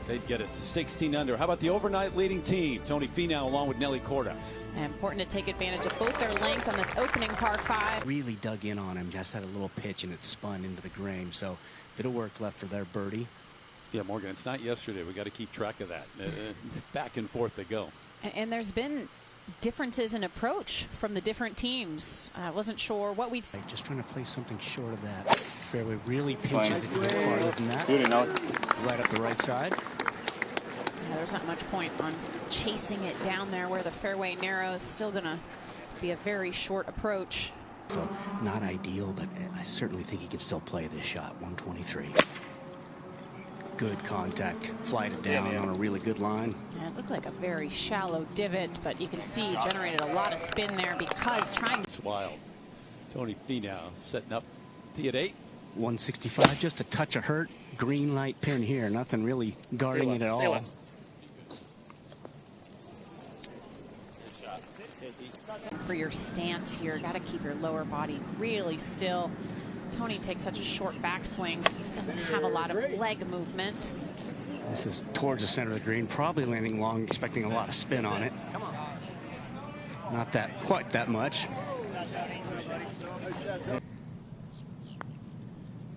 they'd get it to 16 under. How about the overnight leading team? Tony Finau along with Nelly Korda. Important to take advantage of both their length on this opening par 5. Really dug in on him, just had a little pitch and it spun into the grain. So bit of work left for their birdie. Yeah, Morgan, it's not yesterday. We got to keep track of that. Back and forth they go. And there's been differences in approach from the different teams. I wasn't sure what we'd say. Just trying to play something short of that. Fairway really pinches it a bit farther than that. Right up the right side. Yeah, there's not much point on chasing it down there where the fairway narrows. Still going to be a very short approach. So not ideal, but I certainly think he can still play this shot. 123. Good contact. Flighted down on a really good line. Yeah, it looked like a very shallow divot, but you can see he generated a lot of spin there because trying. It's wild. Tony Finau setting up tee at 8. 165, just a touch of hurt. Green light pin here. Nothing really guarding it at all. For your stance here, got to keep your lower body really still. Tony takes such a short backswing, doesn't have a lot of leg movement. This is towards the center of the green, probably landing long, expecting a lot of spin on it. Not quite that much.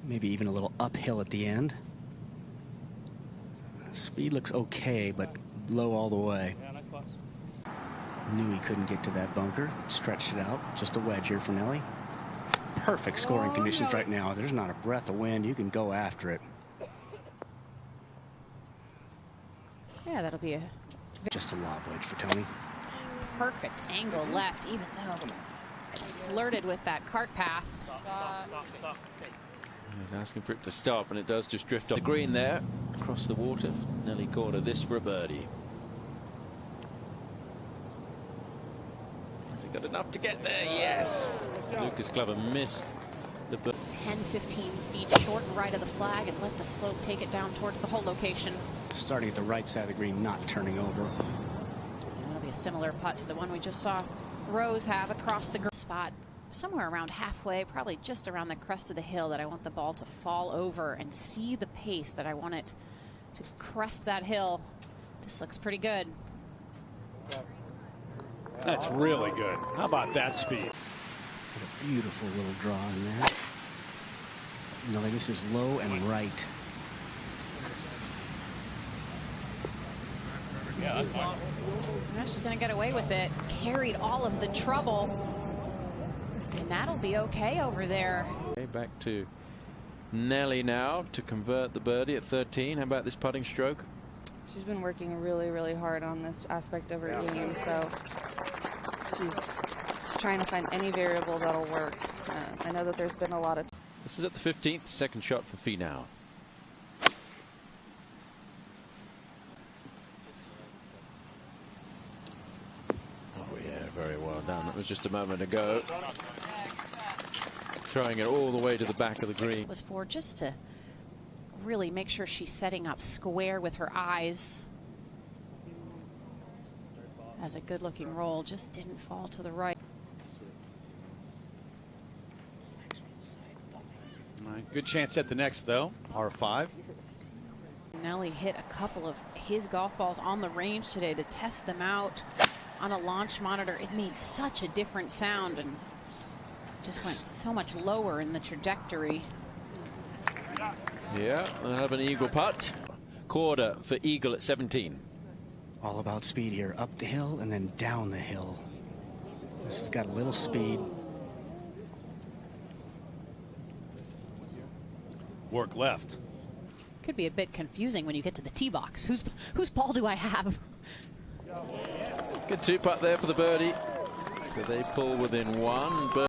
Maybe even a little uphill at the end. Speed looks okay, but low all the way. Knew he couldn't get to that bunker. Stretched it out. Just a wedge here for Nelly. Perfect scoring conditions right now. There's not a breath of wind. You can go after it. Yeah, that'll be just a lob wedge for Tony. Perfect angle left, even though flirted with that cart path. He's asking for it to stop, and it does just drift off the green there, across the water. Nelly Korda, this for a birdie. Has he got enough to get there? Yes. Lucas Glover missed the 10-15 feet short and right of the flag, and let the slope take it down towards the hole location. Starting at the right side of the green, not turning over. That'll be a similar putt to the one we just saw Rose have across the spot. Somewhere around halfway, probably just around the crest of the hill, that I want the ball to fall over and see the pace that I want it to crest that hill. This looks pretty good. That's really good. How about that speed? A beautiful little draw in there. No, this is low and right. Yeah, She's going to get away with it. Carried all of the trouble. And that'll be okay over there. Okay, back to Nelly now to convert the birdie at 13. How about this putting stroke? She's been working really, really hard on this aspect of her game, so she's trying to find any variable that'll work. I know that there's been a lot of... This is at the 15th, second shot for Finau. Oh yeah, very well done. That was just a moment ago. Throwing it all the way to the back of the green. Was for just to really make sure she's setting up square with her eyes. As a good looking roll, just didn't fall to the right. Good chance at the next, though. Par 5. Nelly hit a couple of his golf balls on the range today to test them out on a launch monitor. It made such a different sound and just went so much lower in the trajectory. Yeah, they'll have an eagle putt. Korda for eagle at 17. All about speed here. Up the hill and then down the hill. This has got a little speed. Work left. Could be a bit confusing when you get to the tee box. Whose ball do I have? Good 2-putt there for the birdie. So they pull within one.